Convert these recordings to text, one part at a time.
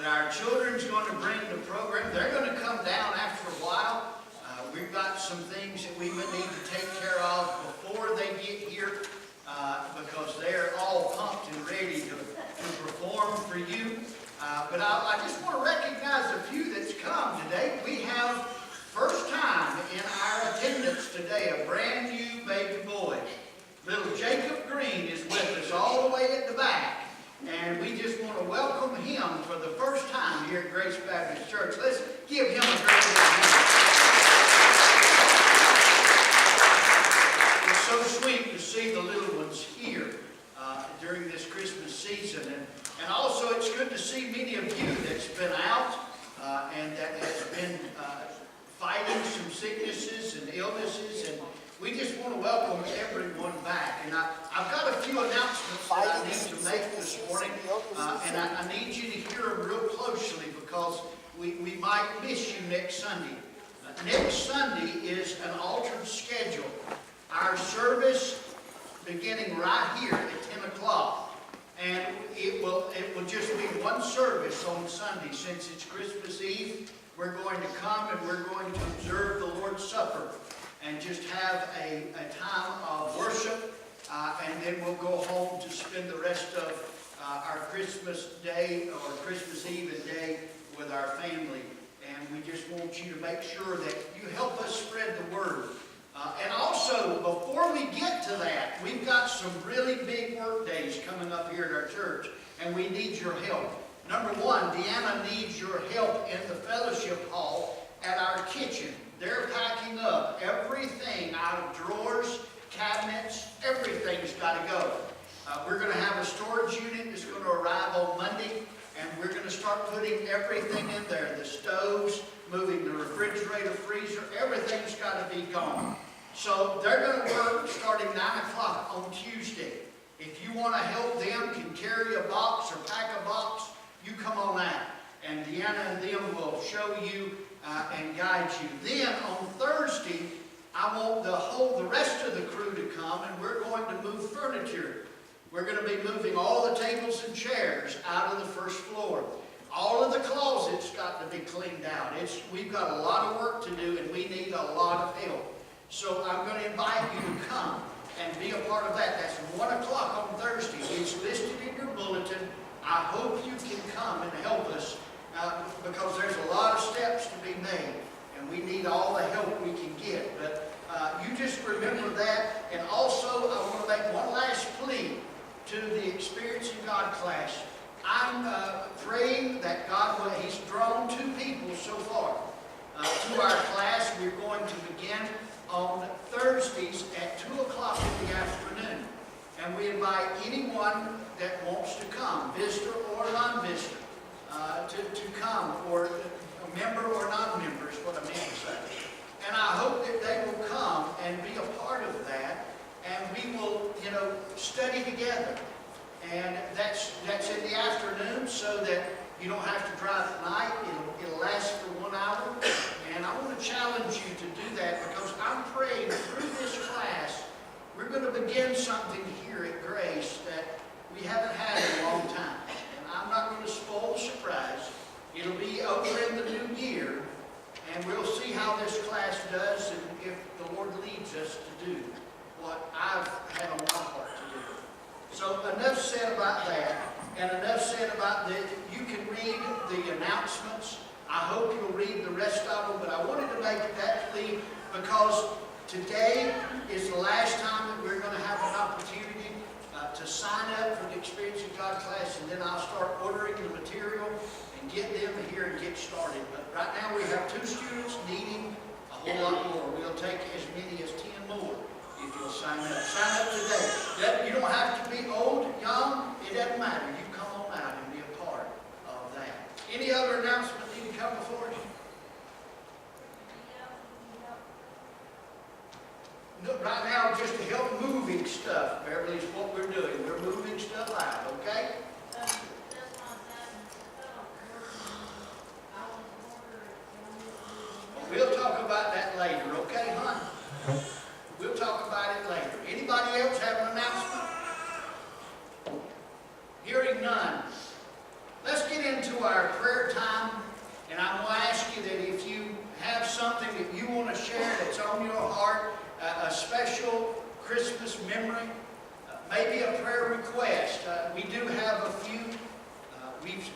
our children's going to bring the program. They're going to come down after a while. We've got some things that we would need to take care of before they get here because they're all pumped and ready to perform for you. But I just want to recognize a few that's come today. We have first time in our attendance today a brand new baby boy. Little Jacob Green is with us all the way at the back. And we just want to welcome him for the first time here at Grace Baptist Church. Let's give him a great hand. It's so sweet to see the little ones here during this Christmas season. And also it's good to see many of you that's been out and that has been fighting some sicknesses and illnesses. And we just want to welcome everyone back. And I've got a few announcements that I need to make this morning. And I need you to hear them real closely because we might miss you next Sunday. Next Sunday is an altered schedule. Our service beginning right here at 10 o'clock. And it will just be one service on Sunday. Since it's Christmas Eve, we're going to come and we're going to observe the Lord's Supper and just have a time of worship. And then we'll go home to spend the rest of our Christmas day or Christmas Eve and day with our family. And we just want you to make sure that you help us spread the word. And also, before we get to that, we've got some really big work days coming up here at our church, and we need your help. Number one, Deanna needs your help in the fellowship hall at our kitchen. They're packing up everything out of drawers, cabinets, everything's got to go. We're going to have a storage unit that's going to arrive on Monday, and we're going to start putting everything in there. The stoves, moving the refrigerator, freezer, everything's got to be gone. So they're going to work starting 9 o'clock on Tuesday. If you want to help them, can carry a box or pack a box, you come on out. And Deanna and them will show you and guide you. Then on Thursday, I want the rest of the crew to come, and we're going to move furniture. We're going to be moving all the tables and chairs out of the first floor. All of the closets got to be cleaned out. We've got a lot of work to do, and we need a lot of help. So I'm going to invite you to come and be a part of that. That's 1 o'clock on Thursday. It's listed in your bulletin. I hope you can come and help us because there's a lot of steps to be made, and we need all the help we can get. But you just remember that. And also, I want to make one last plea to the Experiencing God class. I'm praying that God will, He's drawn 2 people so far to our class. We're going to begin on Thursdays at 2 o'clock in the afternoon. And we invite anyone that wants to come, visitor or non-visitor, to come, or a member or non-member is what I meant to say. And I hope that they will come and be a part of that, and we will, study together. And that's in the afternoon so that you don't have to drive at night. It'll last for 1 hour. And I want to challenge you to do that because I'm praying through this class, we're going to begin something here at Grace that we haven't had in a long time. And I'm not going to spoil the surprise. It'll be over in the new year. And we'll see how this class does and if the Lord leads us to do what I've had on my heart to do. So enough said about that, and enough said about that. You can read the announcements. I hope you'll read the rest of them, but I wanted to make that plea because today is the last time that we're going to have an opportunity to sign up for the Experiencing God class, and then I'll start ordering the material and get them here and get started. But right now we have 2 students needing a whole lot more. We'll take as many as 10 more. If you'll sign up. Sign up today. You don't have to be old, young, it doesn't matter. You come on out and be a part of that. Any other announcement need to come before you? No, right now, just to help moving stuff, Beverly, is what we're doing. We're moving stuff out, okay? We'll talk about that later, okay, hon? We'll talk about it later. Anybody else have an announcement? Hearing none. Let's get into into our prayer time, and I'm going to ask you that if you have something that you want to share that's on your heart, a special Christmas memory, maybe a prayer request. We do have a few.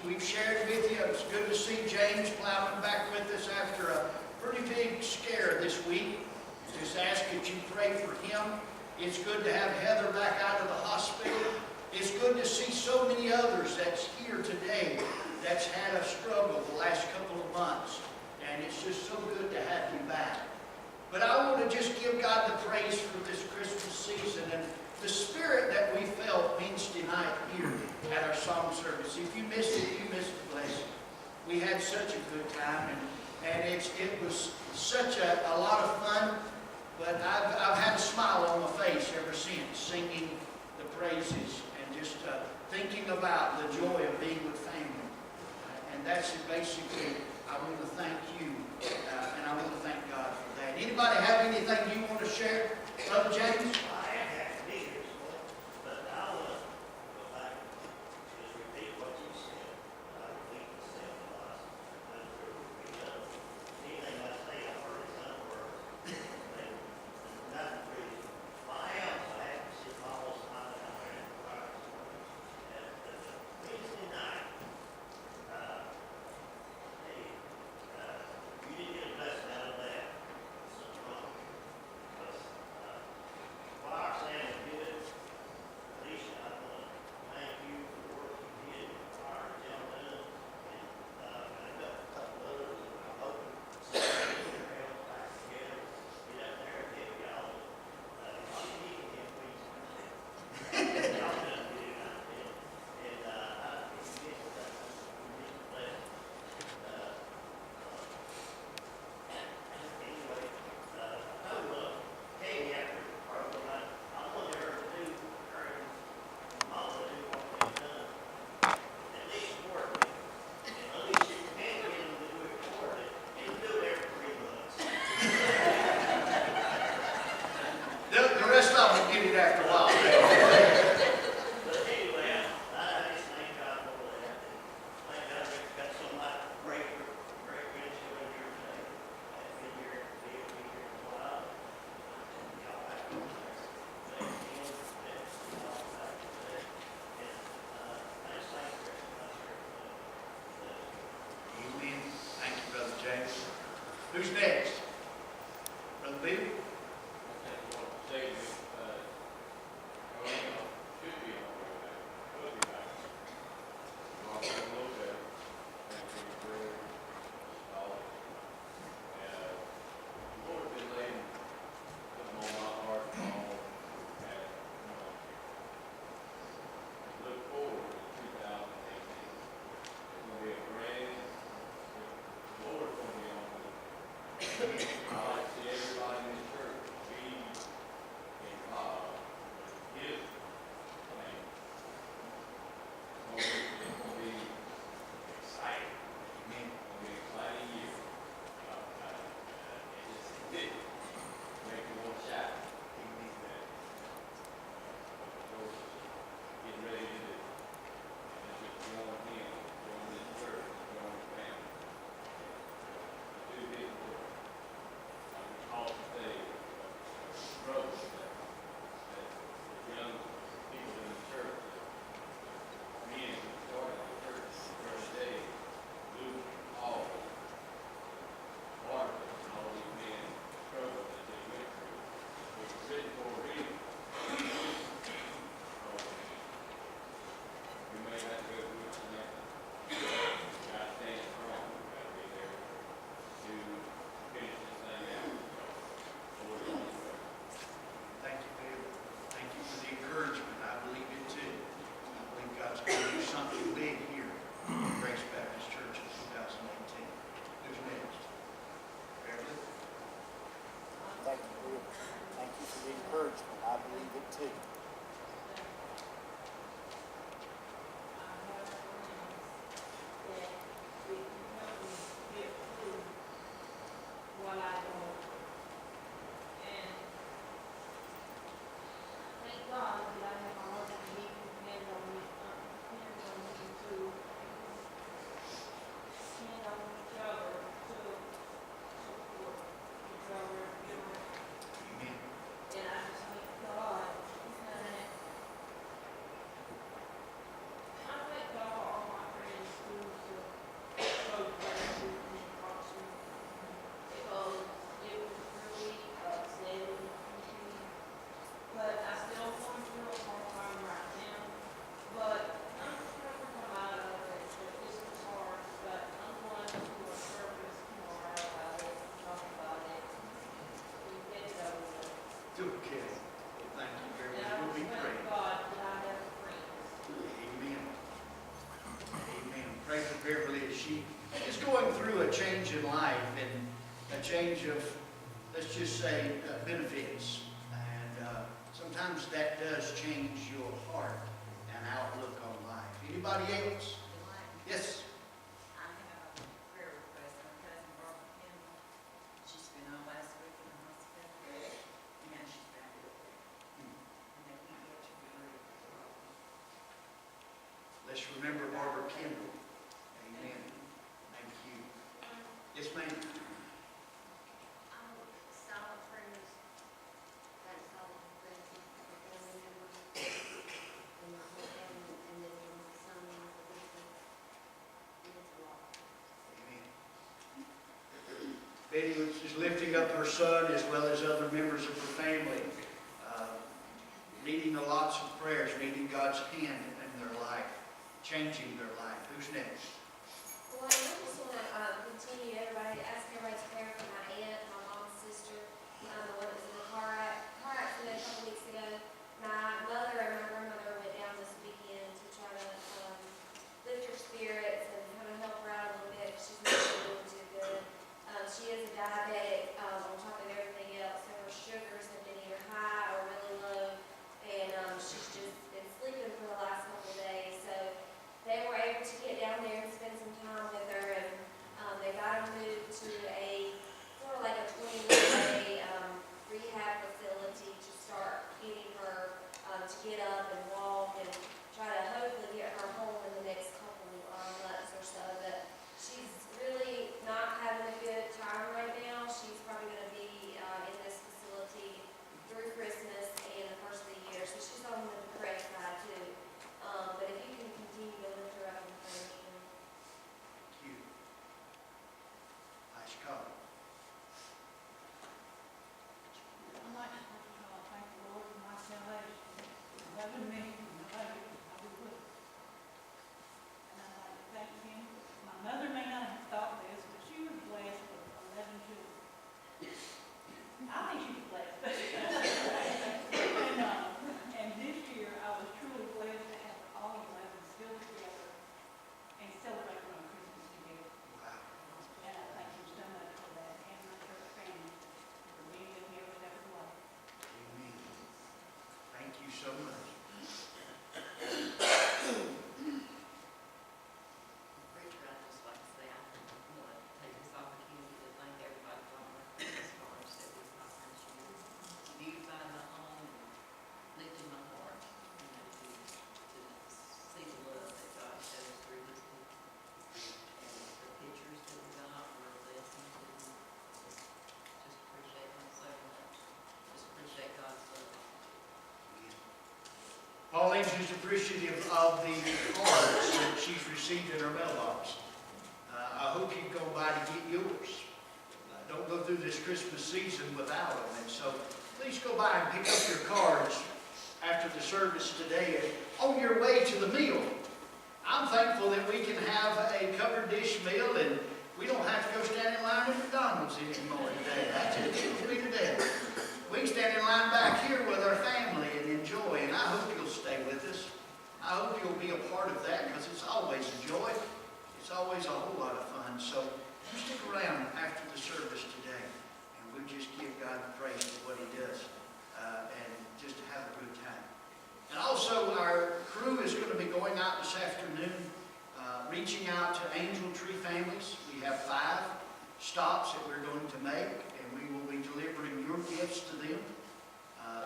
We've shared with you. It's good to see James Plowman back with us after a pretty big scare this week. Just ask that you pray for him. It's good to have Heather back out of the hospital. It's good to see so many others that's here today that's had a struggle the last couple of months. And it's just so good to have you back. But I want to just give God the praise for this Christmas season and the spirit that we felt Wednesday night here at our song service. If you missed it, you missed the blessing. We had such a good time, and it was such a lot of fun. But I've had a smile on my face ever since, singing the praises and just thinking about the joy of being with family. And that's it basically. I want to thank you, and I want to thank God for that. Anybody have anything you want to share? Brother James? After a while. But anyway, I just thank God for that. Thank God we've got some of my great grandchildren here today. I've been here, be here a while. And y'all back on there. Thank you. And y'all back today. And I just thank you very much. Amen. Thank you, Brother James. Who's next? Brother Bill? she is going through a change in life and a change of, let's just say, benefits. And sometimes that does change your heart and outlook on life. Anybody else? Yes. I have a prayer request. Our cousin Barbara Kendall, she's been on last week in the hospital, and she's back ill. And they can't get to be ready for the problem. Let's remember Barbara Kendall. Amen. Thank you. Yes, ma'am. Silent prayers, that's silent prayers for family members, and my whole family, and then my son and my business. It's a lot. Amen. Betty is lifting up her son as well as other members of her family, needing lots of prayers, needing God's hand in their life, changing their life. Who's next? Well, I just want to continue ask everybody's prayer for my aunt, my mom's sister, the one that was in the car accident a couple weeks ago. My mother and my grandmother went down this weekend to try to lift her spirits and kind of help her out a little bit. She's not doing too good. She is a diabetic on top of everything else, so her sugars have been either high or really low, and she's just been sleeping for the last couple of days. So they were able to get down there and spend some time with her, and they got her moved to a sort of like a 21-day rehab facility to start getting her to get up and walk and try to hopefully get her home in the next couple months or so. But she's really not having a good time right now. She's probably going to be in this facility through Christmas and the first of the year, so she's on the depressed side too. But if you can continue to lift her up in prayer. Thank you. Nice call. I'd like to first of all thank the Lord for my salvation. Loving me, and I love you, I will look. And I'd like to thank him. My mother may not have thought this, but she was blessed with 11 children. I think she was blessed. And this year, I was truly blessed to have all 11 still together and celebrating on Christmas together. Wow. And I thank you so much for that, and my church family, for being with me every step of the way. Amen. Thank you so much. Preacher, I'd just like to say, I want to take this opportunity to thank everybody for all their Christmas cards that we've gotten this year. Beautifying my home and lifting my heart, to see the love that God shows through His people. And the pictures that we got were a blessing to me. Just appreciate them so much. Just appreciate God's love. Pauline is appreciative of the cards that she's received in her mailbox. I hope you go by to get yours. Don't go through this Christmas season without them. And so please go by and pick up your cards after the service today and on your way to the meal. I'm thankful that we can have a covered dish meal and we don't have to go stand in line at McDonald's anymore today. That's it. It'll be today. We can stand in line back here with our family and enjoy, and I hope you'll stay with us. I hope you'll be a part of that because it's always a joy. It's always a whole lot of fun. So you stick around after the service today, and we'll just give God the praise for what He does and just have a good time. And also, our crew is going to be going out this afternoon, reaching out to Angel Tree families. We have 5 stops that we're going to make, and we will be delivering your gifts to them.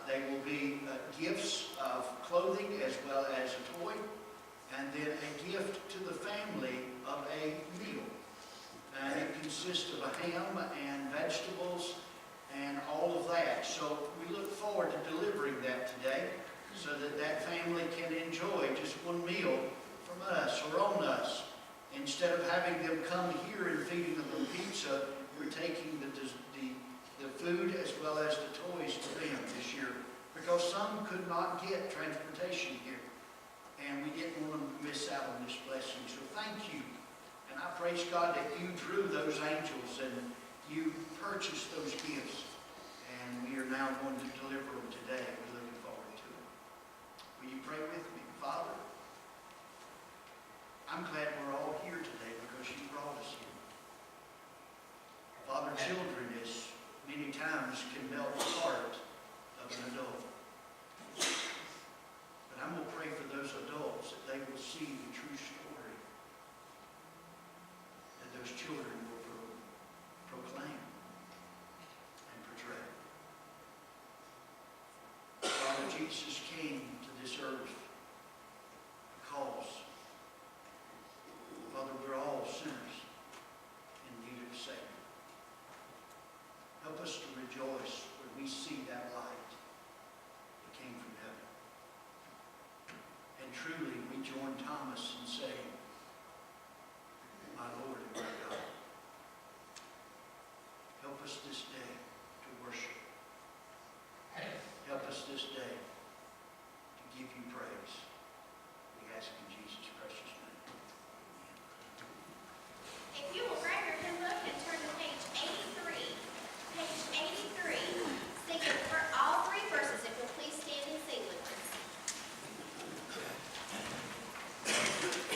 They will be gifts of clothing as well as a toy, and then a gift to the family of a meal. And it consists of a ham and vegetables and all of that. So we look forward to delivering that today so that that family can enjoy just one meal from us or on us. Instead of having them come here and feeding them on pizza, we're taking the food as well as the toys to them this year because some could not get transportation here. And we didn't want them to miss out on this blessing. So thank you. And I praise God that you drew those angels and you purchased those gifts. And we are now going to deliver them today. We're looking forward to it. Will you pray with me? Father, I'm glad we're all here today because you brought times can melt the heart of an adult. But I'm going to pray for those adults that they will see the true story that those children will proclaim and portray. Father, Jesus came to this earth because, Father, we're all sinners in need of a Savior. Help us to rejoice when we see that light that came from heaven. And truly, we join Thomas in saying, my Lord and my God. Help us this day to worship. Help us this day to give you praise. We ask in Jesus' precious name. If you will grab your hymn book and turn to page 83. Page 83, singing for all three verses. If you'll please stand and sing with us.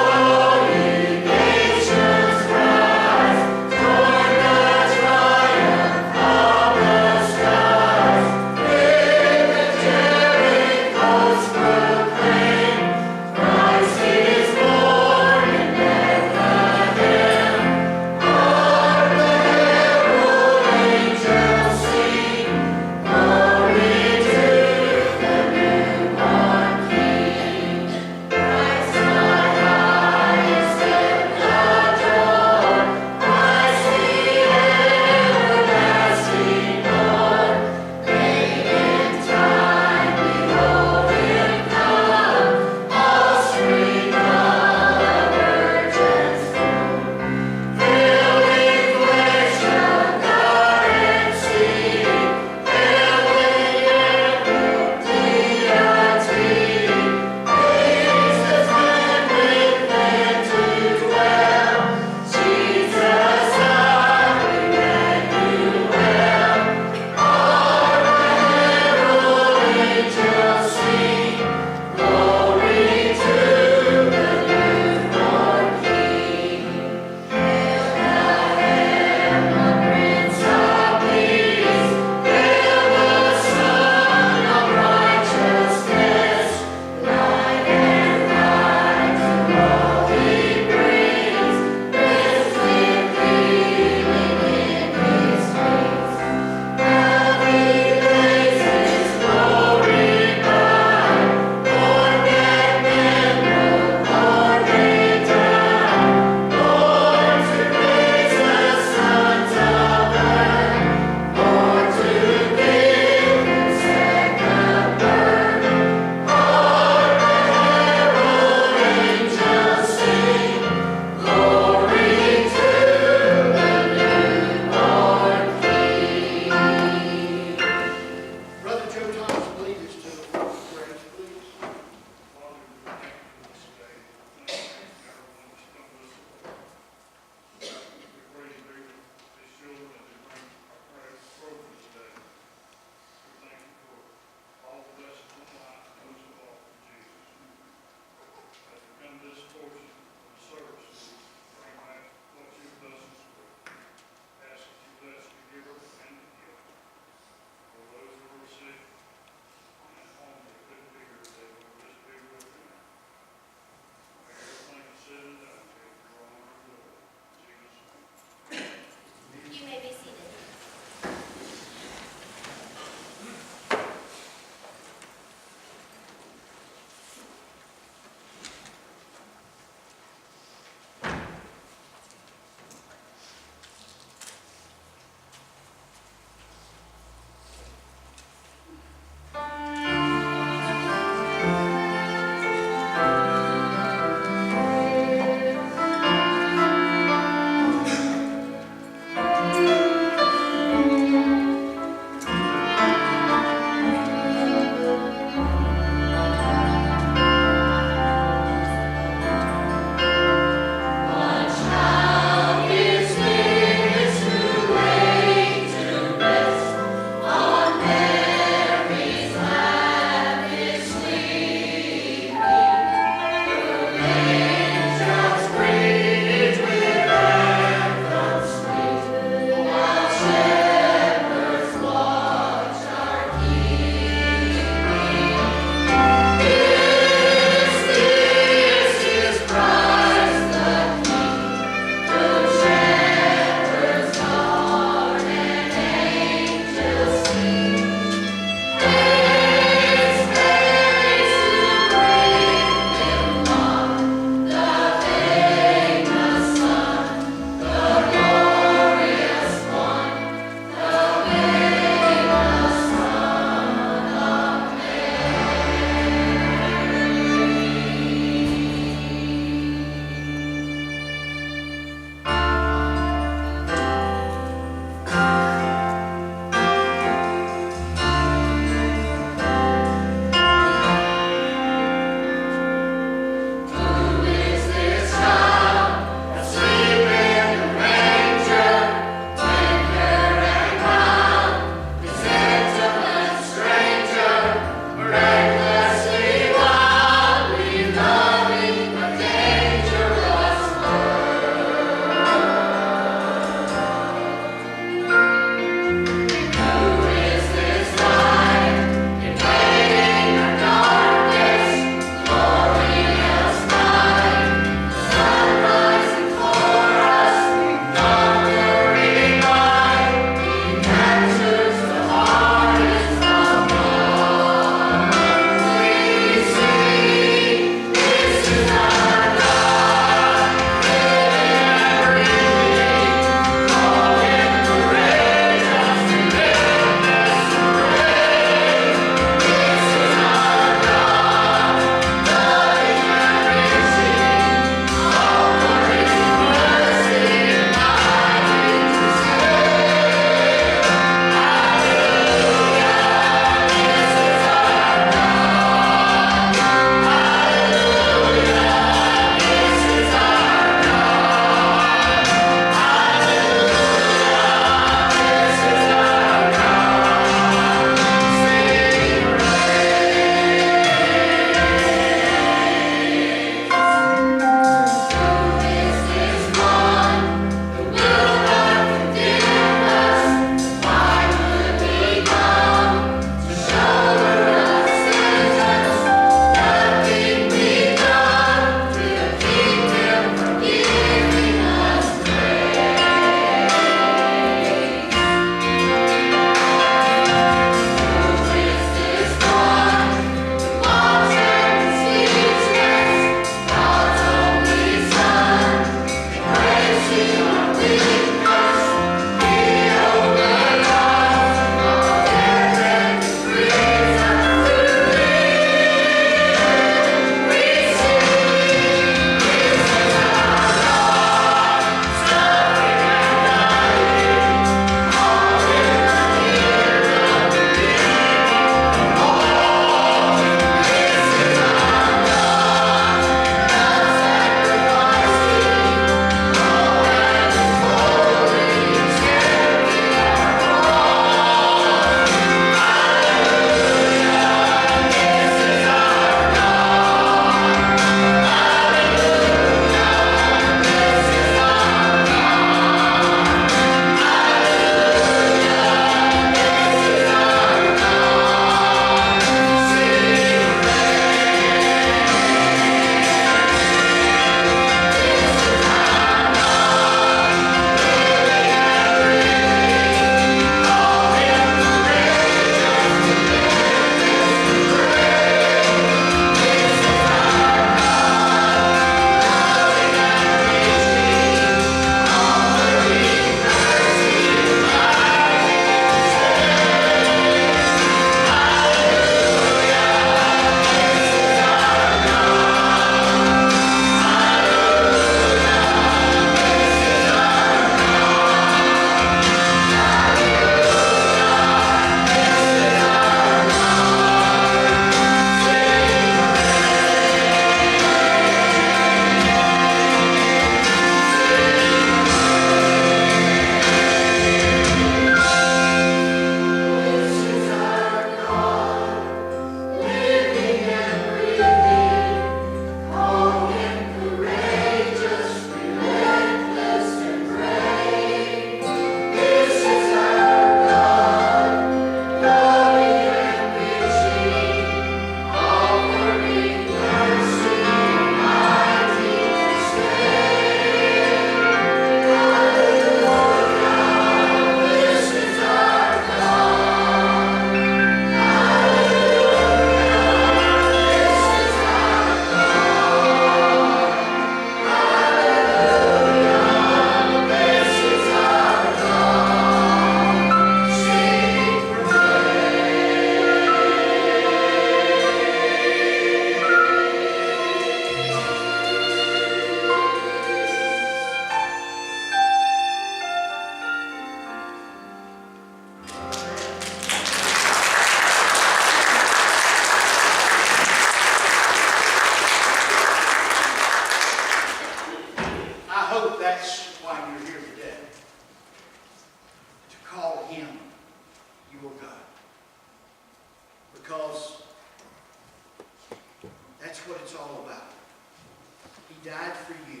He died for you.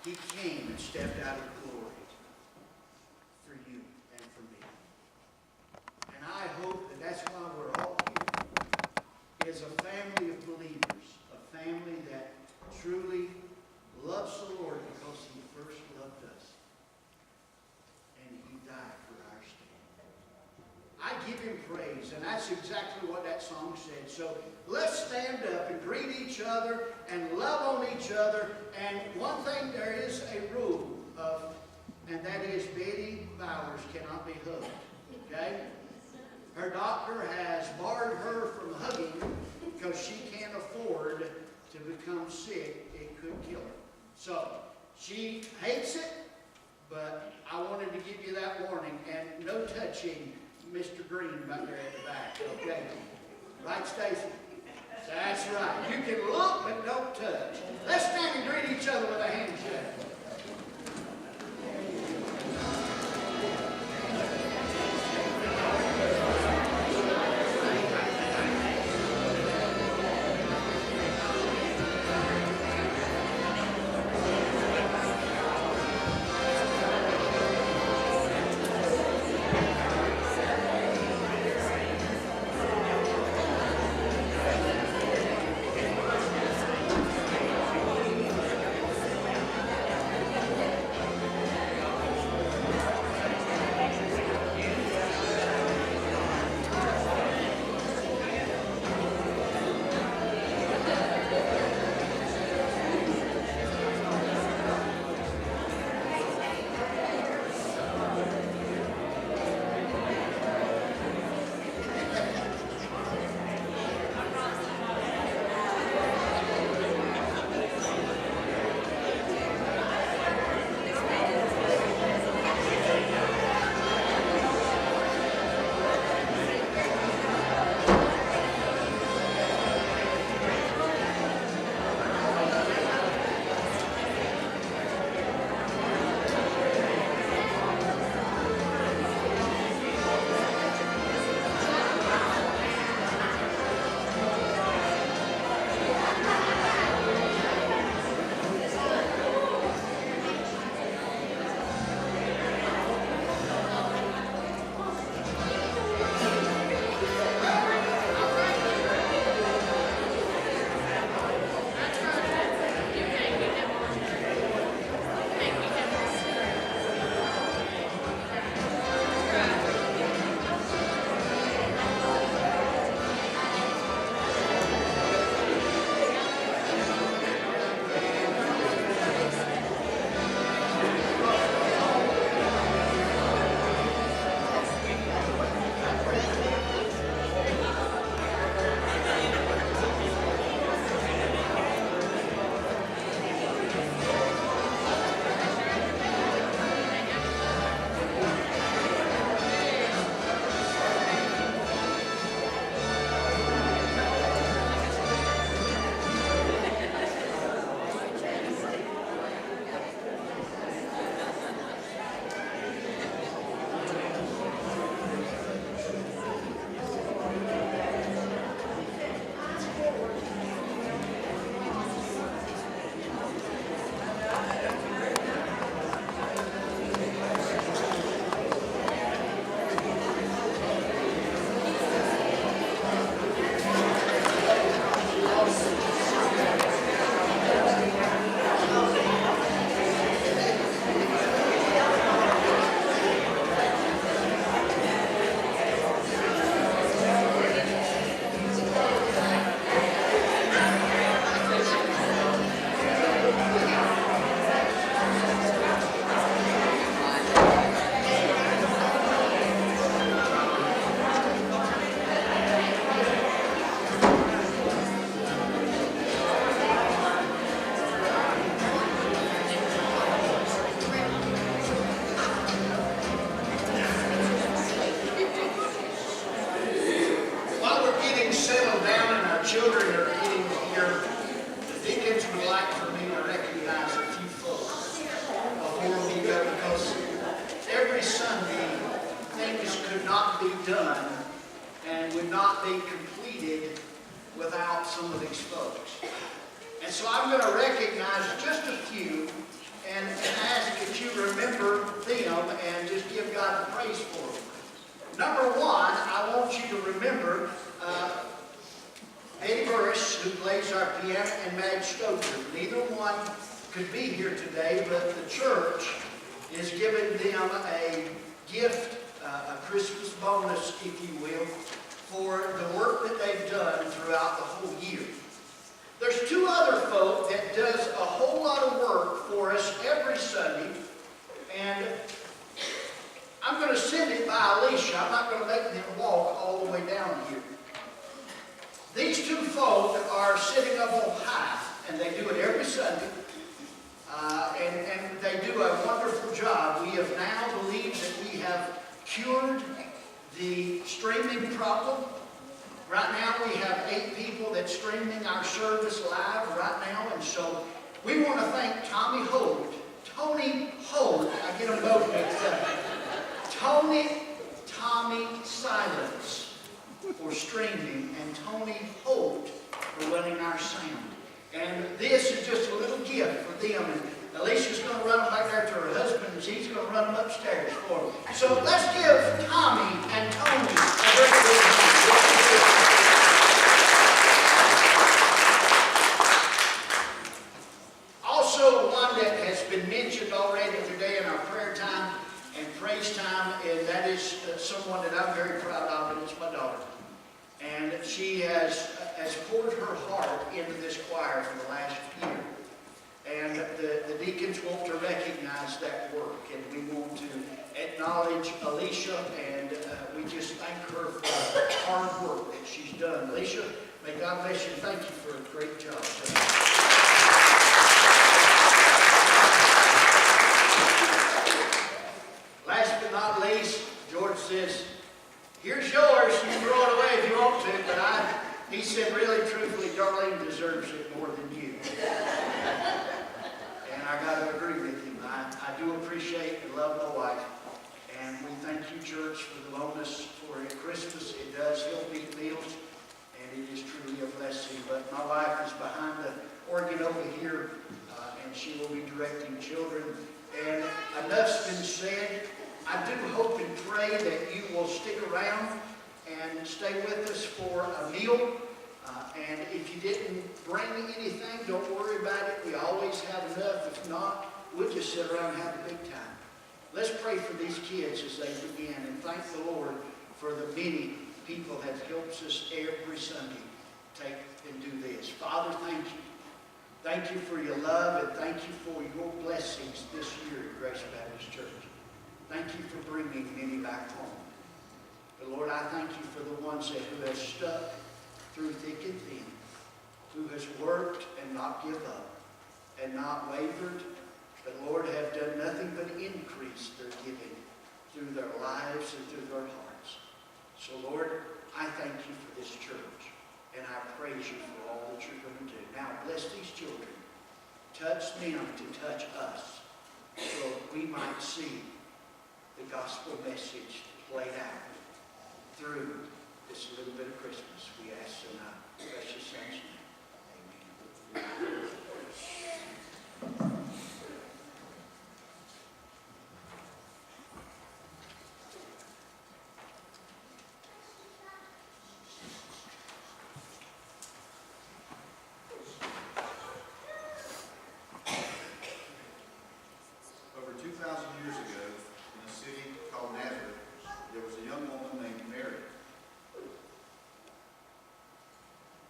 He came and stepped out of glory for you and for me. And I hope that that's why we're all here, is a family of believers, a family that truly loves the Lord because He first loved us. And He died for our sin. I give Him praise, and that's exactly what that song said. So let's stand up and greet each other and love on each other. And one thing, there is a rule of, and that is Betty Bowers cannot be hugged. Okay? Her doctor has barred her from hugging because she can't afford to become sick. It could kill her. So she hates it, but I wanted to give you that warning. And no touching Mr. Green back there at the back. Okay? Right, Stacy? That's right. You can look, but don't touch. Let's stand and greet each other with a handshake. done and would not be completed without some of these folks. And so I'm going to recognize just a few and ask that you remember them and just give God the praise for them. Number one, I want you to remember Eddie Burris, who plays our piano, and Madge Stoker. Neither one could be here today, but the church is giving them a gift, a Christmas bonus, if you will, for the work that they've done throughout the whole year. There's two other folk that does a whole lot of work for us every Sunday, and I'm going to send it by Alicia. I'm not going to make them walk all the way down here. These two folk are sitting up on high, and they do it every Sunday, and they do a wonderful job. We have now believed that we have cured the streaming problem. Right now we have 8 people that's streaming our service live right now, and so we want to thank Tony Holt, I get them both mixed up, Tommy Silence for streaming, and Tony Holt for running our sound. And this is just a little gift for them. And Alicia's going to run them back there to her husband, and she's going to run them upstairs for them. So let's give Tommy and Tony a great big hand. Also, one that has been mentioned already today in our prayer time and praise time, and that is someone that I'm very proud of, and it's my daughter. And she has poured her heart into this choir for the last year. And the deacons want to recognize that work, and we want to acknowledge Alicia, and we just thank her for the hard work that she's done. Alicia, may God bless you. Thank you for a great job. Last but not least, George says, here's yours. You can throw it away if you want to, but he said, really, truthfully, Darlene deserves it more than you. And I got to agree with him. I do appreciate and love my wife. And we thank you, church, for the bonus for Christmas. It does help eat meals, and it is truly a blessing. But my wife is behind the organ over here, and she will be directing children. And enough's been said. I do hope and pray that you will stick around and stay with us for a meal. And if you didn't bring anything, don't worry about it. We always have enough. If not, we'll just sit around and have a big time. Let's pray for these kids as they begin, and thank the Lord for the many people that helps us every Sunday take and do this. Father, thank you. Thank you for your love, and thank you for your blessings this year at Grace Baptist Church. Thank you for bringing many back home. But Lord, I thank you for the ones who have stuck through thick and thin, who has worked and not give up, and not wavered, but Lord, have done nothing but increase their giving through their lives and through their hearts. So Lord, I thank you for this church, and I praise you for all that you're going to do. Now bless these children. Touch them to touch us, so we might see the gospel message played out through this little bit of Christmas. We ask in our precious Son's name. Amen. Over 2,000 years ago, in a city called Nazareth, there was a young woman named Mary.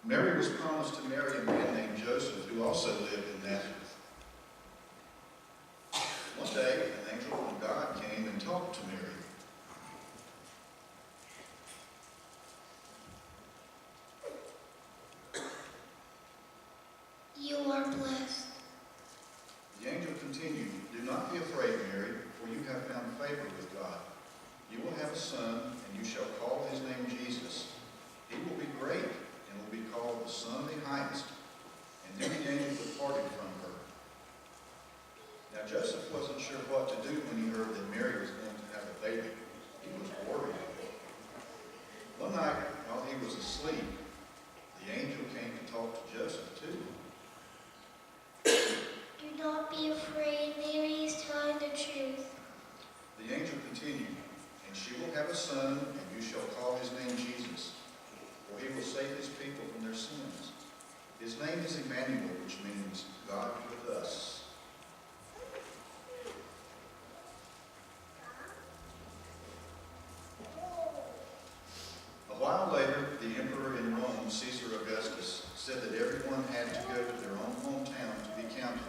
Mary was promised to marry a man named Joseph, who also lived in Nazareth. One day, an angel from God came and talked to Mary. You are blessed. The angel continued, "Do not be afraid, Mary, for you have found favor with God. You will have a son, and you shall call his name Jesus. He will be great and will be called the Son of the Highest." And then the angel departed from her. Now Joseph wasn't sure what to do when he heard that Mary was going to have a baby. He was worried. One night, while he was asleep, the angel came to talk to Joseph too. be afraid. Mary is telling the truth. The angel continued, "And she will have a son, and you shall call his name Jesus, for he will save his people from their sins. His name is Emmanuel, which means God with us." A while later, the emperor in Rome, Caesar Augustus, said that everyone had to go to their own hometown to be counted.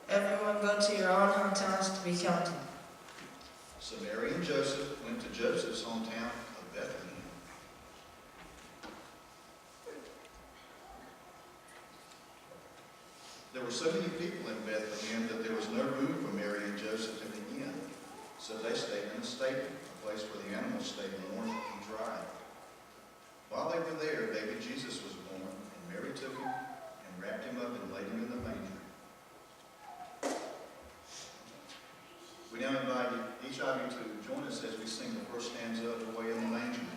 Everyone go to your own hometowns to be counted. So Mary and Joseph went to Joseph's hometown of Bethlehem. There were so many people in Bethlehem that there was no room for Mary and Joseph in the inn. So they stayed in a stable, a place where the animals stayed warm and dry. While they were there, baby Jesus was born, and Mary took him and wrapped him up and laid him in the manger. We now invite each of you to join us as we sing the first stanza of "Away in the Manger."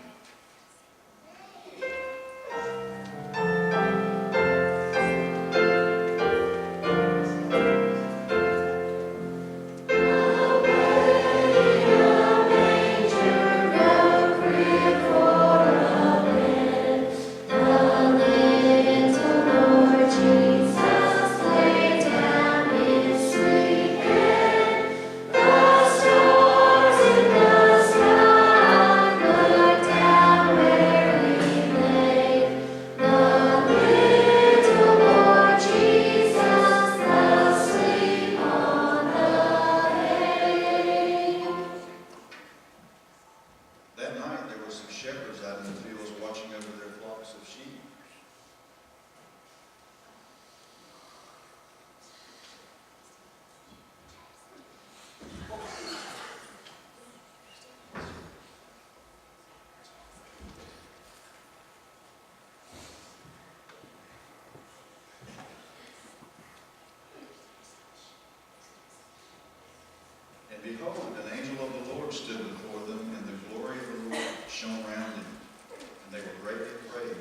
And behold, an angel of the Lord stood before them, and the glory of the Lord shone around them, and they were greatly afraid.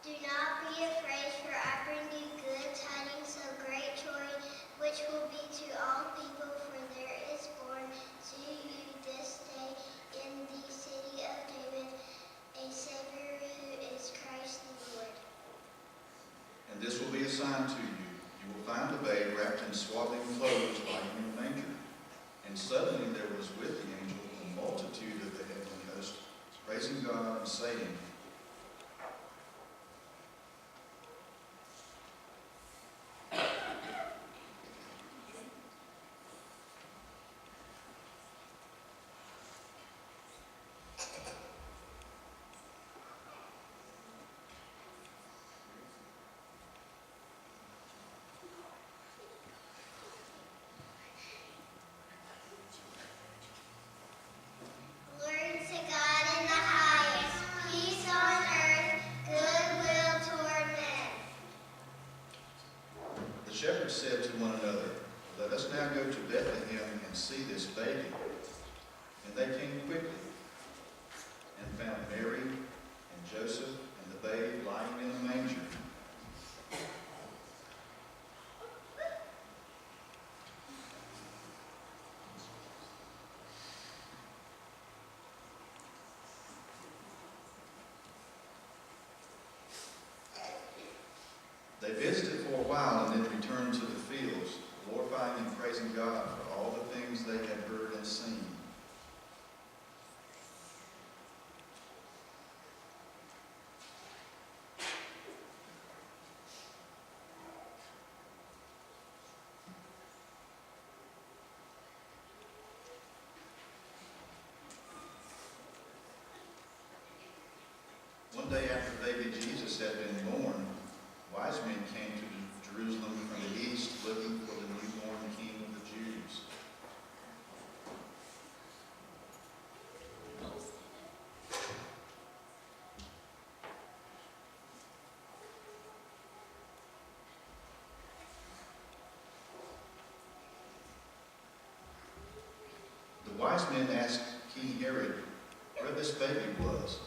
Do not be afraid, for I bring you good tidings of great joy, which will be to all people, for there is born to you this day in the city of David a Savior who is Christ the Lord. And this will be a sign to you. You will find a babe wrapped in swaddling clothes lying in a manger. And suddenly there was with the angel a multitude of the heavenly host, praising God and saying, Glory to God in the highest, peace on earth, goodwill toward men. The shepherds said to one another, "Let us now go to Bethlehem and see this baby." And they came quickly and found Mary and Joseph and the babe lying in a manger. They visited for a while and then returned to the fields, glorifying and praising God for all the things they had heard and seen. One day after baby Jesus had been born, wise men came to Jerusalem from the east looking for the newborn King of the Jews. The wise men asked King Herod where this baby was.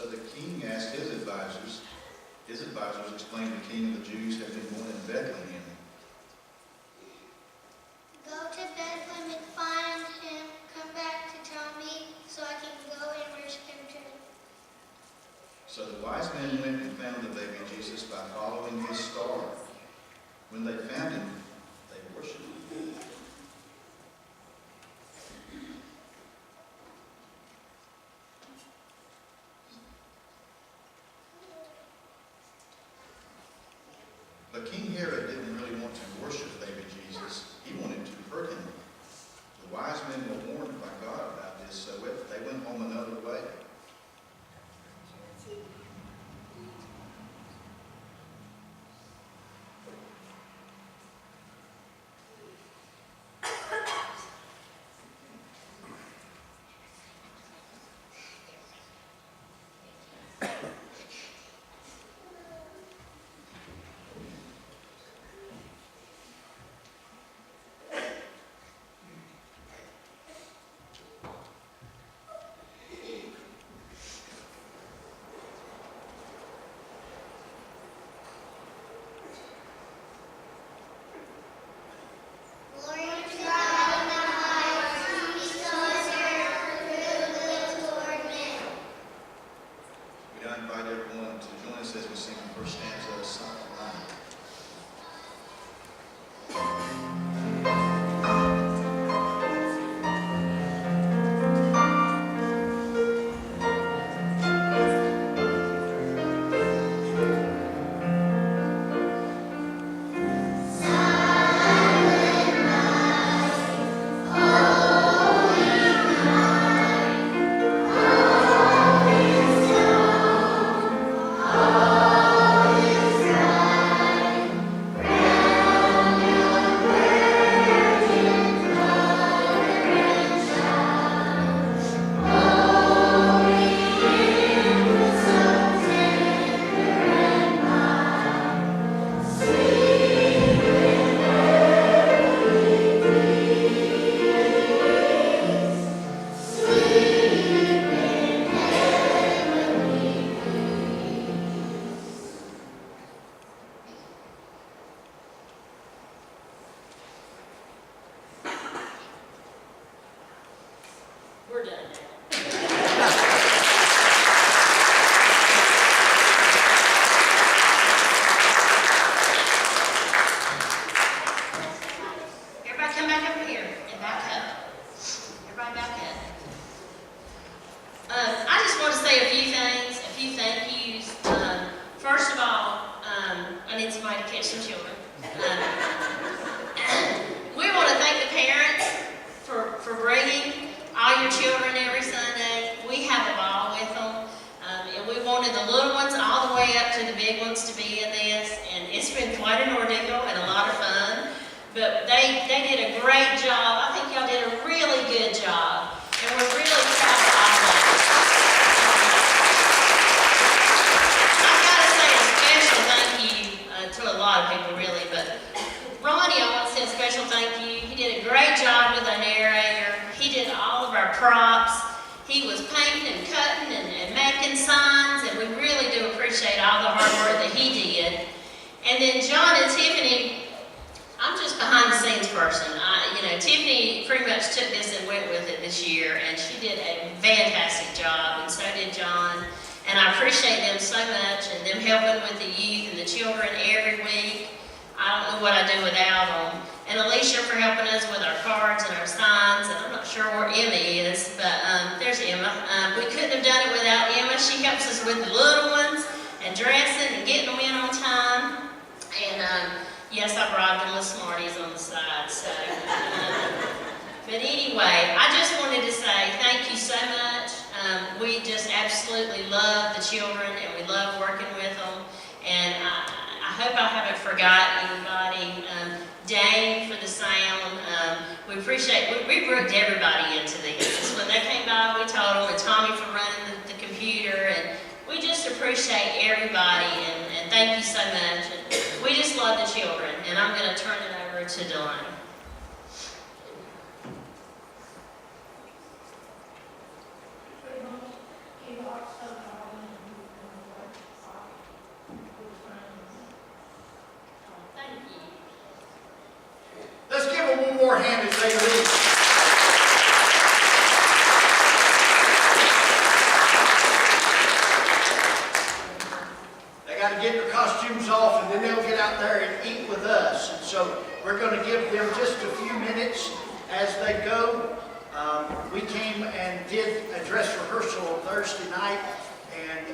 So the king asked his advisors explained the king of the Jews had been born in Bethlehem. Go to Bethlehem and find him. Come back to tell me so I can go and worship him too. So the wise men went and found the baby Jesus by following his star. When they found him, they worshiped him. But King Herod didn't really want to worship baby Jesus. He wanted to hurt him. The wise men were warned by God about this, so they went home another way. Glory to God in the highest, peace on earth, goodwill toward men. We now invite everyone to join us as we sing the first stanza of Psalm 9. We're done now. Everybody come back over here and back up. Everybody back up. I just want to say a few things, a few thank yous. First of all, I need somebody to catch some children. We want to thank the parents for bringing all your children every Sunday. We have a ball with them. And we wanted the little ones all the way up to the big ones to be in this. And it's been quite an ordeal and a lot of fun. But they did a great job. I think y'all did a really good job. And we're really proud of all of you. I've got to say a special thank you to a lot of people, really. But Ronnie, I want to say a special thank you. He did a great job with our narrator. He did all of our props. He was painting and cutting and making signs, and we really do appreciate all the hard work that he did. And then John and Tiffany, I'm just behind the scenes person. Tiffany pretty much took this and went with it this year, and she did a fantastic job, and so did John. And I appreciate them so much, and them helping with the youth and the children every week. I don't know what I'd do without them. And Alicia for helping us with our cards and our signs. And I'm not sure where Emma is, but there's Emma. We couldn't have done it without Emma. She helps us with the little ones and dressing and getting them in on time. And yes, I bribed them with Smarties on the side. So, but anyway, I just wanted to say thank you so much. We just absolutely love the children, and we love working with them. And I hope I haven't forgotten anybody. Dane for the sound. We appreciate, we brooked everybody into this. When they came by, we told them, and Tommy for running the computer, and we just appreciate everybody, and thank you so much. And we just love the children, and I'm going to turn it over to Delaney. He walks so hard. more hand as they leave. They got to get their costumes off, and then they'll get out there and eat with us. And so we're going to give them just a few minutes as they go. We came and did a dress rehearsal on Thursday night, and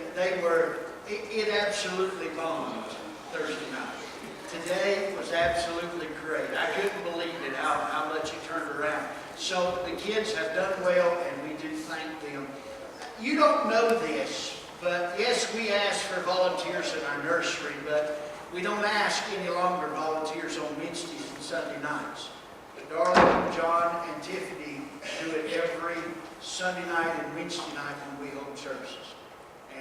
it absolutely bombed Thursday night. Today was absolutely great. I couldn't believe it, how much it turned around. So the kids have done well, and we do thank them. You don't know this, but yes, we ask for volunteers in our nursery, but we don't ask any longer volunteers on Wednesdays and Sunday nights. But Darlene, John, and Tiffany do it every Sunday night and Wednesday night when we hold services.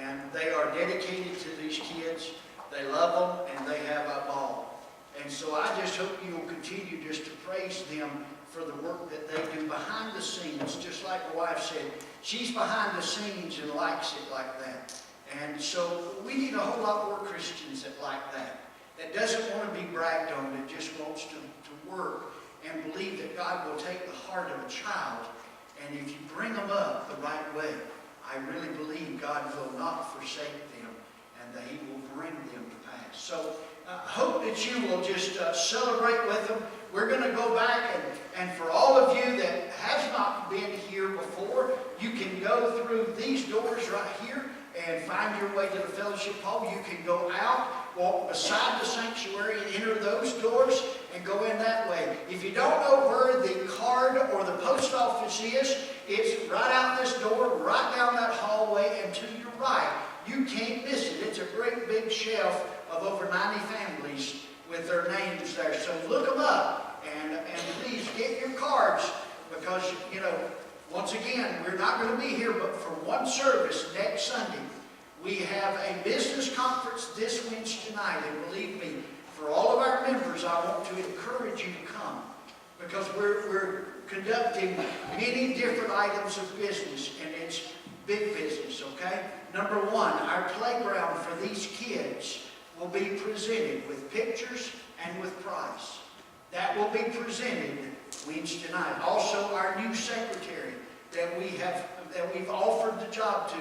And they are dedicated to these kids. They love them, and they have a ball. And so I just hope you will continue just to praise them for the work that they do behind the scenes. Just like my wife said, she's behind the scenes and likes it like that. And so we need a whole lot more Christians that like that. That doesn't want to be bragged on, that just wants to work and believe that God will take the heart of a child, and if you bring them up the right way, I really believe God will not forsake them, and that He will bring them to pass. So I hope that you will just celebrate with them. We're going to go back, and for all of you that have not been here before, you can go through these doors right here and find your way to the fellowship hall. You can go out, walk beside the sanctuary, and enter those doors and go in that way. If you don't know where the card or the post office is, it's right out this door, right down that hallway, and to your right. You can't miss it. It's a great big shelf of over 90 families with their names there. So look them up, and please get your cards, because, you know, once again, we're not going to be here but for one service next Sunday. We have a business conference this Wednesday night, and believe me, for all of our members, I want to encourage you to come, because we're conducting many different items of business, and it's big business, okay? Number one, our playground for these kids will be presented with pictures and with prize. That will be presented Wednesday night. Also, our new secretary that we've offered the job to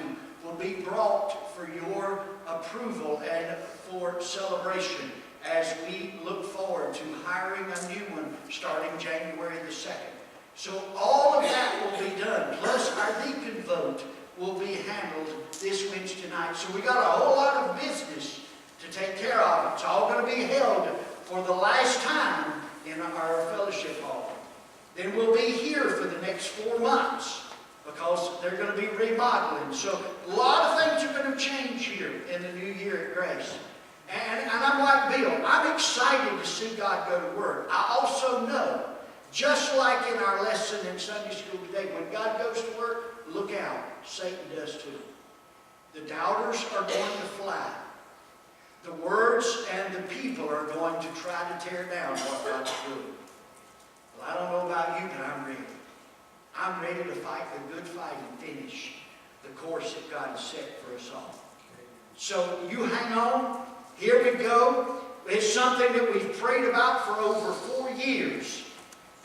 will be brought for your approval and for celebration as we look forward to hiring a new one starting January the 2nd. So all of that will be done, plus our deacon vote will be handled this Wednesday night. So we got a whole lot of business to take care of. It's all going to be held for the last time in our fellowship hall. Then we'll be here for the next 4 months, because they're going to be remodeling. So a lot of things are going to change here in the new year at Grace. And I'm like Bill, I'm excited to see God go to work. I also know, just like in our lesson in Sunday school today, when God goes to work, look out, Satan does too. The doubters are going to fly. The words and the people are going to try to tear down what God's doing. Well, I don't know about you, but I'm ready. I'm ready to fight the good fight and finish the course that God has set for us all. So you hang on. Here we go. It's something that we've prayed about for over 4 years.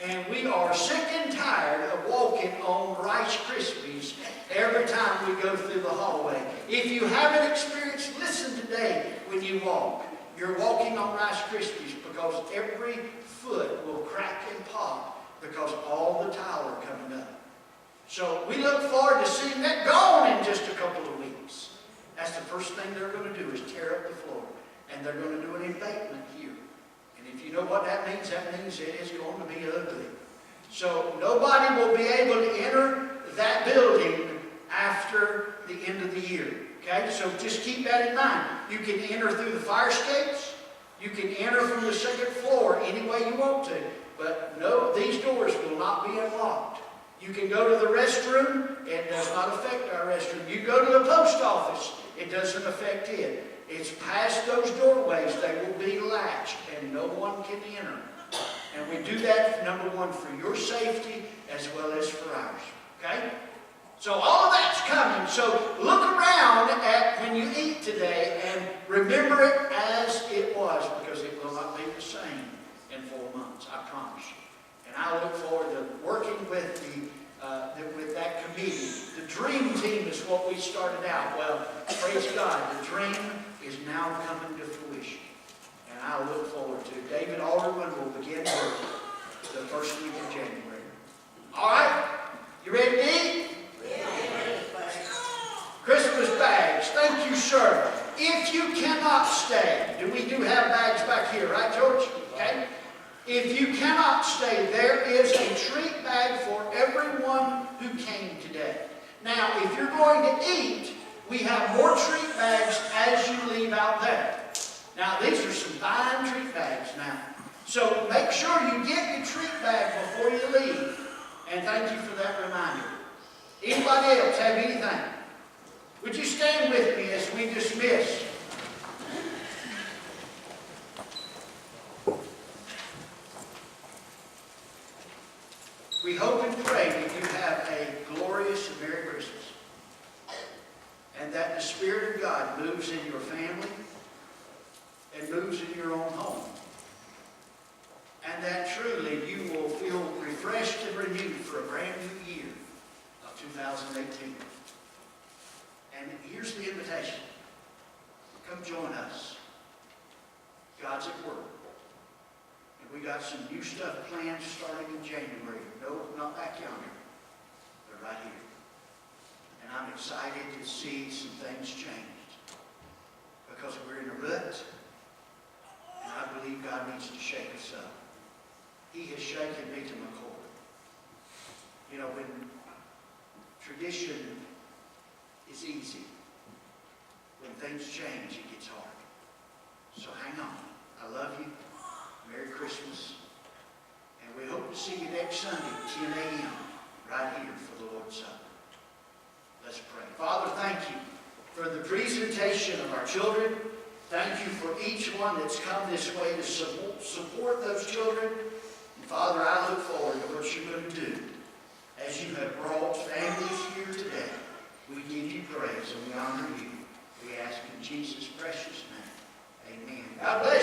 And we are sick and tired of walking on Rice Krispies every time we go through the hallway. If you haven't experienced, listen today when you walk. You're walking on Rice Krispies, because every foot will crack and pop because all the tile are coming up. So we look forward to seeing that gone in just a couple of weeks. That's the first thing they're going to do, is tear up the floor. And they're going to do an embankment here. And if you know what that means it is going to be ugly. So nobody will be able to enter that building after the end of the year. Okay, so just keep that in mind. You can enter through the fire escapes. You can enter from the second floor any way you want to. But no, these doors will not be unlocked. You can go to the restroom. It does not affect our restroom. You go to the post office. It doesn't affect it. It's past those doorways. They will be latched, and no one can enter. And we do that, number one, for your safety as well as for ours. Okay? So all of that's coming. So look around at when you eat today and remember it as it was, because it will not be the same in 4 months, I promise you. And I look forward to working with with that committee. The dream team is what we started out. Well, praise God, the dream is now coming to fruition. And I look forward to it. David Alderman will begin work the first week of January. All right? You ready to eat? Christmas bags. Thank you, sir. If you cannot stay, we do have bags back here, right, George? Okay? If you cannot stay, there is a treat bag for everyone who came today. Now, if you're going to eat, we have more treat bags as you leave out there. Now, these are some fine treat bags now. So make sure you get your treat bag before you leave. And thank you for that reminder. Anybody else have anything? Would you stand with me as we dismiss? We hope and pray that you have a glorious and Merry Christmas. And that the Spirit of God moves in your family and moves in your own home. And that truly you will feel refreshed and renewed for a brand new year of 2018. And here's the invitation. Come join us. God's at work. And we got some new stuff planned starting in January. No, not back yonder. They're right here. And I'm excited to see some things changed. Because we're in a rut. And I believe God needs to shake us up. He has shaken me to my core. You know, when tradition is easy, when things change, it gets hard. So hang on. I love you. Merry Christmas. And we hope to see you next Sunday at 10 a.m. right here for the Lord's Supper. Let's pray. Father, thank you for the presentation of our children. Thank you for each one that's come this way to support those children. And Father, I look forward to what you're going to do as you have brought families here today. We give you praise and we honor you. We ask in Jesus' precious name. Amen. God bless.